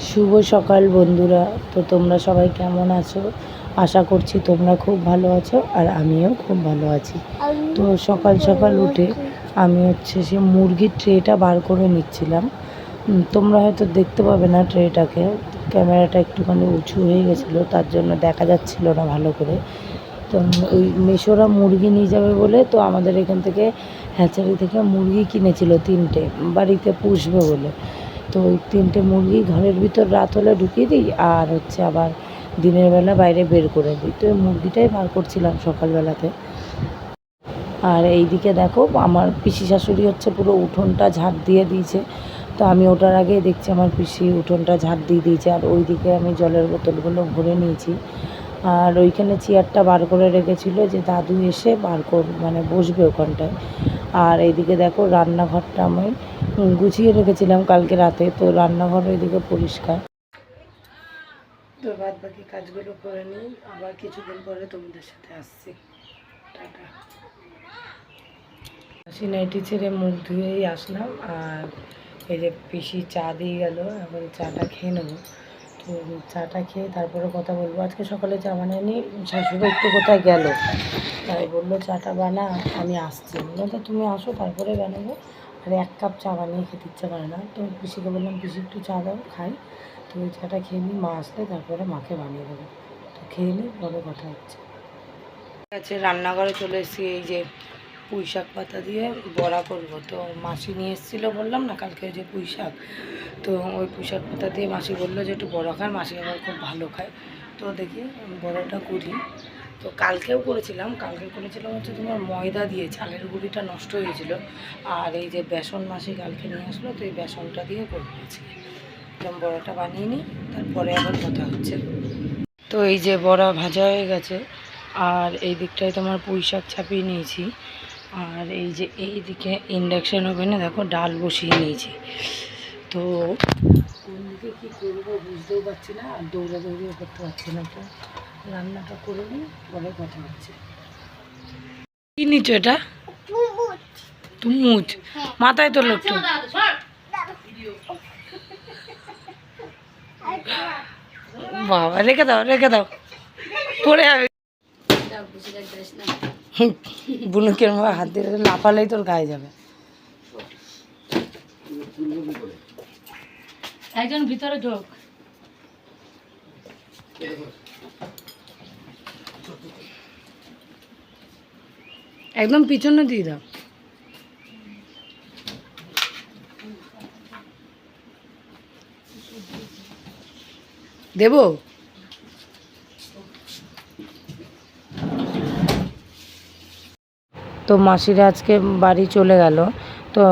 শুভ সকাল বন্ধুরা। তো তোমরা সবাই কেমন আছো? আশা করছি তোমরা খুব ভালো আছো আর আমিও খুব ভালো আছি। তো সকাল সকাল উঠে আমি সে মুরগির ট্রেটা বার করে নিচ্ছিলাম। তোমরা হয়তো দেখতে পাবে না ট্রেটাকে, ক্যামেরাটা একটুখানি উঁচু হয়ে গেছিলো, তার জন্য দেখা যাচ্ছিলো না ভালো করে। তো ওই মেশোরা মুরগি নিয়ে যাবে বলে তো আমাদের এখান থেকে হ্যাচারি থেকে মুরগি কিনেছিল 3টে, বাড়িতে পুষবে বলে। তো ওই 3টে মুরগি ঘরের ভিতর রাত হলে ঢুকিয়ে দিই, আর আবার দিনের বেলা বাইরে বের করে দিই। তো এই মুরগিটাই বার করছিলাম সকালবেলাতে। আর এইদিকে দেখো আমার পিসি শাশুড়ি পুরো উঠোনটা ঝাঁট দিয়ে দিয়েছে। তো আমি ওটার আগেই দেখছি আমার পিসি উঠোনটা ঝাঁট দিয়ে দিয়েছে। আর ওইদিকে আমি জলের বোতলগুলো ভরে নিয়েছি। আর ওইখানে চেয়ারটা বার করে রেখেছিল যে দাদু এসে বসবে ওখানটায়। আর এইদিকে দেখো রান্নাঘরটা আমি গুছিয়ে রেখেছিলাম কালকে রাতে, তো রান্নাঘর ওইদিকে পরিষ্কার। তো বাদ বাকি কাজগুলো করে নিই, আবার কিছুদিন পরে তোমাদের সাথে আসছি। টাটা। নাইটি ছেড়ে মুখ ধুয়েই আসলাম, আর এই যে পিসি চা দিয়ে গেল, এখন চাটা খেয়ে নেবো। তো চাটা খেয়ে তারপরে কথা বলবো। আজকে সকালে চা বানায়নি, শাশুড়ি একটু কোথায় গেল, তাই বললো চাটা বানা, আমি আসছি। তো তুমি আসো তারপরে বানাবো। আর 1 কাপ চা বানিয়ে খেতে ইচ্ছা করে না, তো পিসিকে বললাম পিসি একটু চা দাও খাই। তো ওই চাটা খেয়ে নিই, মা আসলে তারপরে মাকে বানিয়ে দেবো। তো খেয়ে নিই, পরে কথা হচ্ছে। ঠিক আছে, রান্নাঘরে চলে এসেছি। এই যে পুঁই শাক পাতা দিয়ে বড়া করবো। তো মাসি নিয়ে এসেছিলো, বললাম না কালকে যে পুঁই শাক, তো ওই পুঁই শাক পাতা দিয়ে মাসি বললো যে একটু বড়া খায়, মাসি আবার খুব ভালো খায়। তো দেখি বড়াটা করি। তো কালকেও করেছিলাম তোমার ময়দা দিয়ে, চালের গুঁড়িটা নষ্ট হয়েছিল। আর এই যে বেসন মাসি কালকে নিয়ে আসলো, তো এই বেসনটা দিয়ে করবো আজকে। বড়াটা বানিয়ে নিই, তারপরে আবার কথা হচ্ছে। তো এই যে বড়া ভাজা হয়ে গেছে, আর এই দিকটায় তোমার পুঁই শাক ছাপিয়ে নিয়েছি। আর এই যে এই দিকে ইন্ডাকশান ওভেনে দেখো ডাল বসিয়ে নিয়েছি। তো কোন দিকে কী করবো বুঝতেও পারছি না, আর দৌড়াদৌড়িও করতে পারছি না। তো রান্নাটা করে নিই, পরে কথা হচ্ছে। কি নিচ্ছ এটা? তুমুচ মাথায় তোলো একটু। বাবা রেখে দাও পরে যাবে। বুনুকের হাত দিয়ে লাফালেই তোর গায়ে যাবে। একজন ভিতরে ঢোক। একদম পিছনে দিয়ে দাও। দেবো? তো মাসিরা আজকে বাড়ি চলে গেল। তো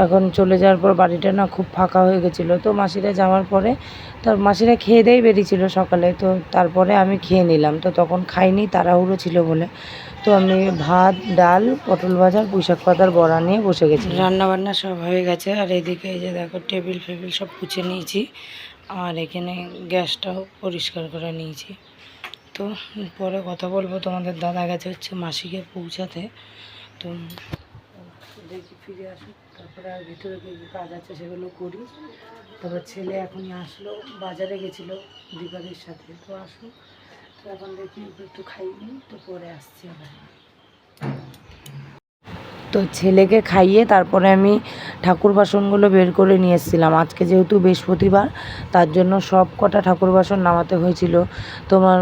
এখন চলে যাওয়ার পর বাড়িটা না খুব ফাঁকা হয়ে গেছিলো। তো মাসিরা যাওয়ার পরে তার মাসিরা খেয়ে দেই বেরিয়েছিল সকালে। তো তারপরে আমি খেয়ে নিলাম। তো তখন খাইনি, তাড়াহুড়ো ছিল বলে। তো আমি ভাত, ডাল, পটল ভাজা, পুঁই শাক পাতার বড়া নিয়ে বসে গেছি। রান্নাবান্না সব হয়ে গেছে। আর এদিকে এই যে দেখো টেবিল ফেবিল সব পুছে নিয়েছি, আর এখানে গ্যাসটাও পরিষ্কার করে নিয়েছি। তো পরে কথা বলবো। তোমাদের দাদা গেছে মাসিকে পৌঁছাতে। তো দেখি ফিরে আসুক, তারপরে আর ভিতরে কী কাজ আছে সেগুলো করি। তারপর ছেলে এখনই আসলো, বাজারে গেছিলো দীপাদের সাথে। তো আসুক, তো এখন দেখি একটু খাইনি, তো পরে আসছি আবার। তো ছেলেকে খাইয়ে তারপরে আমি ঠাকুর বাসনগুলো বের করে নিয়ে এসেছিলাম। আজকে যেহেতু বৃহস্পতিবার, তার জন্য সব কটা ঠাকুর বাসন নামাতে হয়েছিল। তোমার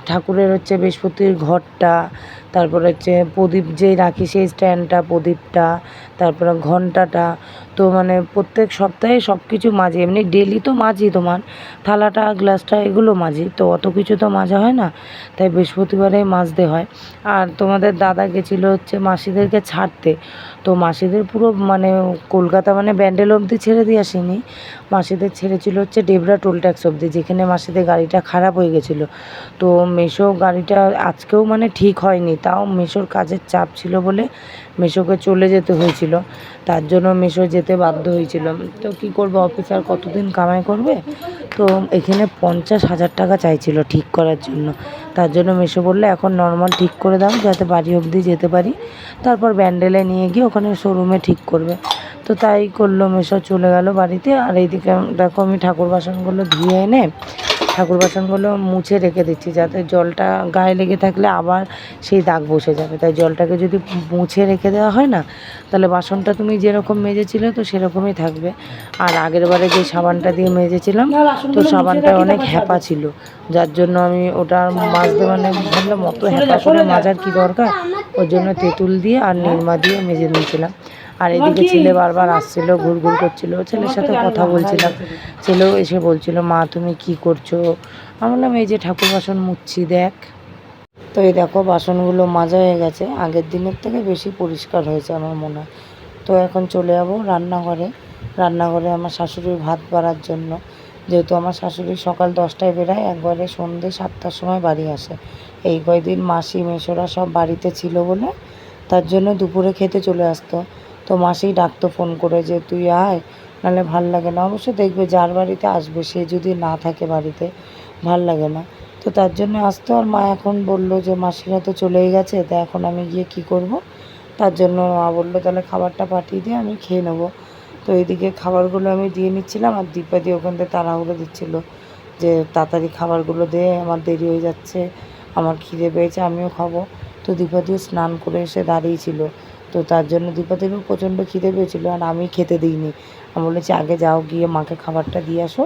ঠাকুরের বৃহস্পতির ঘরটা, তারপরে প্রদীপ যেই রাখি সেই স্ট্যান্ডটা, প্রদীপটা, তারপরে ঘণ্টাটা। তো প্রত্যেক সপ্তাহে সব কিছু মাজি, এমনি ডেলি তো মাজি, তোমার থালাটা গ্লাসটা এগুলো মাজি। তো অত কিছু তো মাজা হয় না, তাই বৃহস্পতিবারে মাজতে হয়। আর তোমাদের দাদা গেছিলো মাসিদেরকে ছাড়তে। তো মাসিদের পুরো কলকাতা ব্যান্ডেল অবধি ছেড়ে দিয়ে আসেনি, মাসিদের ছেড়েছিল ডেবরা টোল ট্যাক্স অবধি, যেখানে মাসিদের গাড়িটা খারাপ হয়ে গেছিলো। তো মেশো গাড়িটা আজকেও ঠিক হয়নি, তাও মেশোর কাজের চাপ ছিল বলে মেশোকে চলে যেতে হয়েছিল। তার জন্য মেশো যেতে বাধ্য হয়েছিল। তো কী করবো, অফিসার কতদিন কামাই করবে। তো এখানে 50,000 টাকা চাইছিল ঠিক করার জন্য। তার জন্য মেশো বললে এখন নর্মাল ঠিক করে দাও, যাতে বাড়ি অবধি যেতে পারি, তারপর ব্যান্ডেলে নিয়ে গিয়ে ওখানে শোরুমে ঠিক করবে। তো তাই করলো, মেশো চলে গেল বাড়িতে। আর এইদিকে দেখো আমি ঠাকুর বাসনগুলো ধুয়ে এনে ঠাকুর বাসনগুলো মুছে রেখে দিচ্ছি, যাতে জলটা গায়ে লেগে থাকলে আবার সেই দাগ বসে যাবে। তাই জলটাকে যদি মুছে রেখে দেওয়া হয় না, তাহলে বাসনটা তুমি যেরকম মেজেছিলে তো সেরকমই থাকবে। আর আগের বারে যে সাবানটা দিয়ে মেজেছিলাম, তো সাবানটা অনেক হ্যাপা ছিল, যার জন্য আমি ওটা মাজতে মানে ভাবলাম অত হ্যাপা করে মাজার কী দরকার, ওর জন্য তেঁতুল দিয়ে আর নিরমা দিয়ে মেজে নিয়েছিলাম। আর এদিকে ছেলে বারবার আসছিল, ঘুরঘুর করছিল, ছেলের সাথে কথা বলছিলাম। ছেলেও এসে বলছিল, মা তুমি কি করছো? আমি বললাম এই যে ঠাকুর বাসন মুছছি দেখ। তো এই দেখো বাসনগুলো মাজা হয়ে গেছে, আগের দিনের থেকে বেশি পরিষ্কার হয়েছে আমার মনে হয়। তো এখন চলে যাবো রান্নাঘরে। রান্নাঘরে আমার শাশুড়ির ভাত বাড়ার জন্য, যেহেতু আমার শাশুড়ি সকাল 10টায় বেরায়, একবারে সন্ধ্যে 7টার সময় বাড়ি আসে। এই কয়দিন মাসি মেশোরা সব বাড়িতে ছিল বলে তার জন্য দুপুরে খেতে চলে আসতো। তো মাসি ডাকতো ফোন করে যে তুই আয়, নাহলে ভাল লাগে না। অবশ্য দেখবে যার বাড়িতে আসবে সে যদি না থাকে বাড়িতে ভাল লাগে না। তো তার জন্য আসতো। আর মা এখন বললো যে মাসিরা তো চলেই গেছে, তা এখন আমি গিয়ে কি করব। তার জন্য মা বললো তাহলে খাবারটা পাঠিয়ে দিয়ে আমি খেয়ে নেবো। তো এইদিকে খাবারগুলো আমি দিয়ে নিচ্ছিলাম, আর দীপাদি ওখান থেকে তাড়াহুড়ো দিচ্ছিলো যে তাড়াতাড়ি খাবারগুলো দে, আমার দেরি হয়ে যাচ্ছে, আমার খিদে পেয়েছে, আমিও খাবো। তো দীপাদিও স্নান করে এসে দাঁড়িয়েছিল, তো তার জন্য দীপাদিরও প্রচণ্ড খিদে পেয়েছিলো, আর আমি খেতে দিইনি। আমি বলেছি আগে যাও গিয়ে মাকে খাবারটা দিয়ে আসো,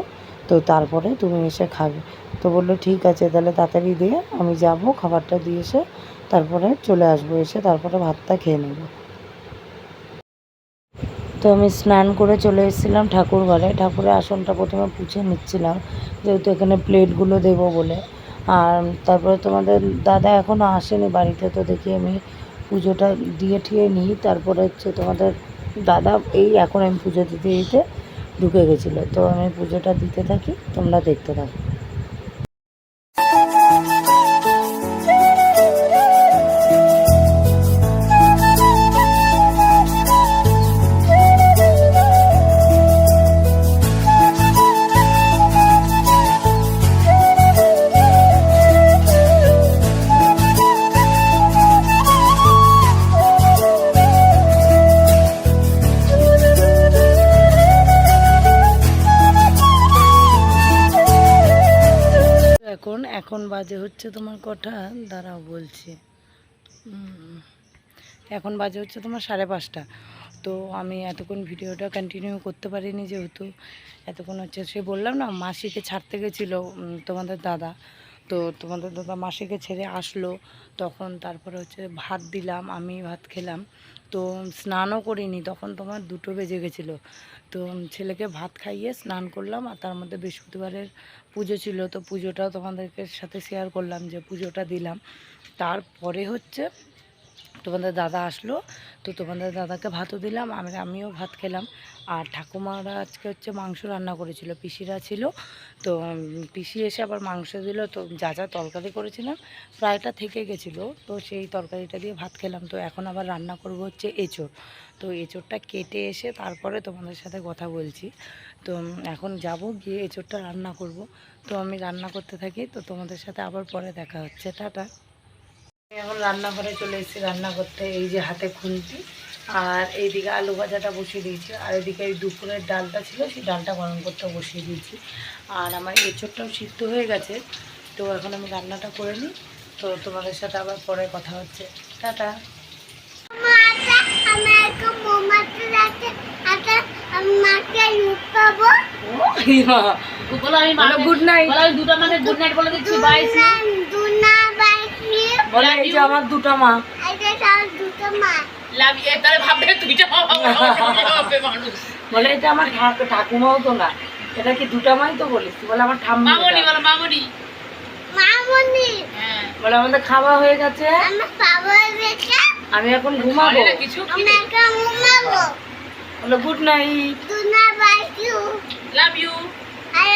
তো তারপরে তুমি এসে খাবে। তো বললো ঠিক আছে, তাহলে তাড়াতাড়ি দিয়ে আমি যাব, খাবারটা দিয়ে এসে তারপরে চলে আসবো, এসে তারপরে ভাতটা খেয়ে নেব। তো আমি স্নান করে চলে এসেছিলাম ঠাকুর ঘরে। ঠাকুরের আসনটা প্রথমে পুছে নিচ্ছিলাম, যেহেতু এখানে প্লেটগুলো দেবো বলে। আর তারপরে তোমাদের দাদা এখনও আসেনি বাড়িতে, তো দেখি আমি পুজোটা দিয়ে ঠিয়ে নিই। তারপরে হচ্ছে তোমাদের দাদা এই এখন আমি পুজো দিতে দিতে ঢুকে গেছিলো, তো আমি পুজোটা দিতে থাকি, তোমরা দেখতে থাকো। এখন বাজে হচ্ছে তোমার কটা, দাঁড়াও বলছি, এখন বাজে হচ্ছে তোমার 5:30। তো আমি এতক্ষণ ভিডিওটা কন্টিনিউ করতে পারিনি, যেহেতু এতক্ষণ হচ্ছে সে বললাম না মাসিকে ছাড়তে গেছিলো তোমাদের দাদা। তো তোমাদের দাদা মাসিকে ছেড়ে আসলো, তখন তারপরে হচ্ছে ভাত দিলাম, আমি ভাত খেলাম। তো স্নানও করিনি, তখন তোমার 2টো বেজে গেছিলো। তো ছেলেকে ভাত খাইয়ে স্নান করলাম, আর তার মধ্যে বৃহস্পতিবারের পুজো ছিল, তো পুজোটাও তোমাদেরকে সাথে শেয়ার করলাম যে পুজোটা দিলাম। তারপরে হচ্ছে তোমাদের দাদা আসলো, তো তোমাদের দাদাকে ভাতও দিলাম, আমিও ভাত খেলাম। আর ঠাকুমারা আজকে হচ্ছে মাংস রান্না করেছিল, পিসিরা ছিল, তো পিসি এসে আবার মাংস দিল। তো যা যা তরকারি করেছিলাম প্রায়টা থেকে গেছিলো, তো সেই তরকারিটা দিয়ে ভাত খেলাম। তো এখন আবার রান্না করব হচ্ছে এঁচোড়। তো এঁচোড়টা কেটে এসে তারপরে তোমাদের সাথে কথা বলছি। তো এখন যাব, গিয়ে এঁচোড়টা রান্না করব। তো আমি রান্না করতে থাকি, তো তোমাদের সাথে আবার পরে দেখা হচ্ছে, টাটা। এখন রান্নাঘরে চলে এসেছি রান্না করতে। এই যে হাতে খুন্তি, আর এইদিকে আলু ভাজাটা বসিয়ে দিয়েছি, আর এদিকে এই দুপুরের ডালটা ছিল সেই ডালটা গরম করতে বসিয়ে দিয়েছি। আর আমার এঁচোড়টাও সিদ্ধ হয়ে গেছে, তো এখন আমি রান্নাটা করে নিই। তো তোমাদের সাথে আবার পরে কথা হচ্ছে, tata. Good night, good night বলে দিচ্ছি, বাই। বলে এই যে আমার 2টা মা, বলে এটা আমার ঠাকুমাও তো না, এটা কি 2টা মাই তো বলিস, বলে আমার ঠাম্মা, বলে আমাদের খাওয়া হয়ে গেছে, আমি এখন ঘুমাবো, বলে good night, I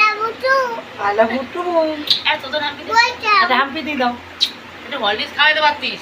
love you too. হাম্পি দিয়ে দাও, এটা হলদিস খাওয়াইতে পারতিস।